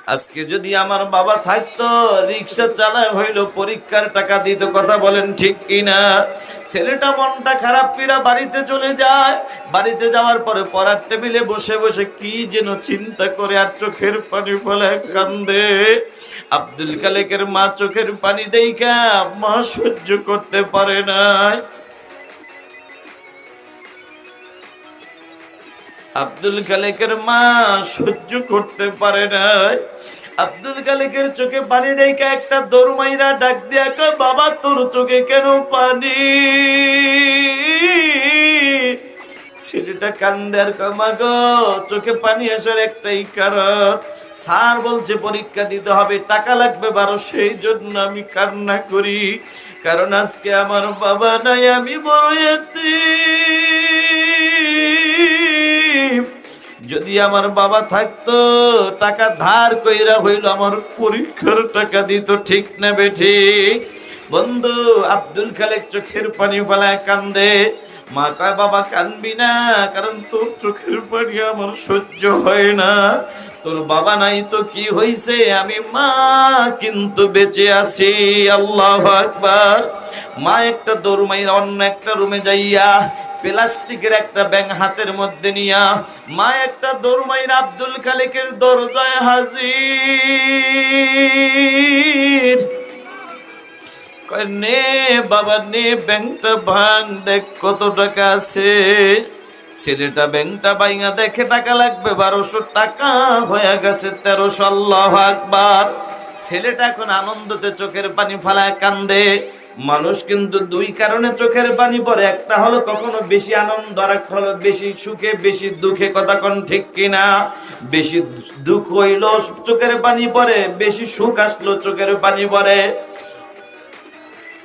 আজকে যদি আমার বাবা থাকতো, রিক্সা চালায় হইল পরীক্ষার টাকা দিত। কথা বলেন ঠিক কিনা? ছেলেটা মনটা খারাপ কইরা বাড়িতে চলে যায়। বাড়িতে যাওয়ার পরে পড়ার টেবিলে বসে বসে কি যেন চিন্তা করে আর চোখের পানি ফেলে কান্দে। আব্দুল খালেকের মা চোখের পানি দেইখা মা সহ্য করতে পারে নাই। আব্দুল খালেকের মা সহ্য করতে পারে নাই। আব্দুল খালেকের চোখে পানি দেখা একটা দৌড় মাইরা ডাক দিয়া কয়, বাবা তোর চোখে কেন পানি? ছেলেটা কান্দে আর কয়, মা গো চোখে পানি আসার একটাই কারণ, স্যার বলছে পরীক্ষা দিতে হবে, টাকা লাগবে 1200, সেই জন্য আমি কান্না করি। কারণ আজকে আমার বাবা নাই, আমি বড় এতিম। যদি আমার বাবা থাকতো, টাকা ধার কইরা হইল আমার পরীক্ষার টাকা দিত। ঠিক না বেঠিক? বন্ধু, আব্দুল খালেক চোখের পানি ফেলায় কান্দে। মা কয়, বাবা কানবি না, কারণ তোর চোখের পানি আমার সহ্য হয় না। তোর বাবা নাই তো কি হইছে, আমি মা কিন্তু বেঁচে আছি। আল্লাহু আকবার। মা একটা দৌড় মাইরা অন্য একটা রুমে যাইয়া প্লাস্টিকের একটা ব্যাং হাতের মধ্যে নিয়া মা একটা দৌড় মাইরা আব্দুল খালেকের দরজায় হাজির। কয়, নে বাবা নে, ব্যাংকটা ভাঙ, দেখ কত টাকা আছে। ছেলেটা ব্যাংকটা ভাঙা দেখে টাকা লাগবে 1200, টাকা হয়ে গেছে 1300। আল্লাহু আকবার। ছেলেটা এখন আনন্দতে চোখের পানি ফালায় কান্দে। মানুষ কিন্তু দুই কারণে চোখের পানি পড়ে, একটা হলো কখনো বেশি আনন্দ, আর একটা হলো বেশি সুখে বেশি দুঃখে। কথা কোন ঠিক কিনা? বেশি দুঃখ হইলো চোখের পানি পড়ে, বেশি সুখ আসলো চোখের পানি পড়ে।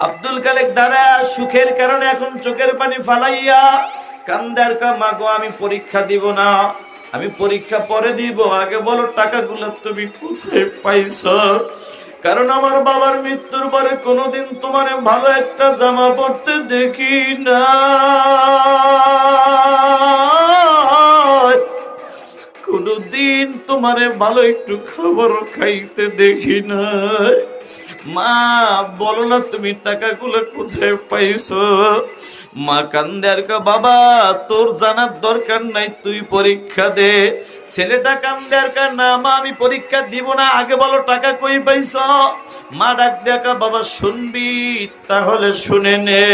আব্দুল খালেক দাঁড়া সুখের কারণে এখন চোখের পানি ফালাইয়া কান্দার কা, মাগো আমি পরীক্ষা দিব না, আমি পরীক্ষা পরে দিব, আগে বলো টাকাগুলো তুমি কোথায় পাইছো? কারণ আমার বাবার মৃত্যুর পরে কোনোদিন তোমার ভালো একটা জামা পরতে দেখি না, কোনদিন তোমারে ভালো একটু খাবারও খাইতে দেখি না। মা বলো না তুমি টাকাগুলো কোথায় পাইছো? মা কান্দে আর কয়, বাবা তোর জানার দরকার নাই, তুই পরীক্ষা দে। ছেলেটা কান্দে আর কয়, না মা আমি পরীক্ষা দিব না, আগে বলো টাকা কই পাইছো? মা ডাক দেখা, বাবা শুনবি? তাহলে শুনে নে।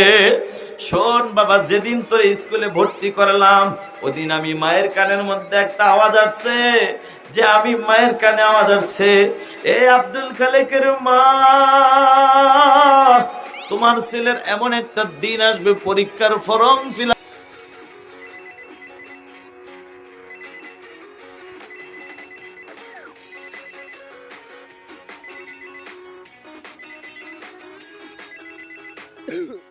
শোন বাবা, যেদিন তোর স্কুলে ভর্তি করলাম ওদিন আমি মায়ের কানের মধ্যে একটা আওয়াজ আসছে, যে আমি মায়ের কানে আওয়াজ আসছে, এ আব্দুল খালেকের মা, তোমার ছেলের এমন একটা দিন আসবে পরীক্ষার ফর্ম ফিল আপ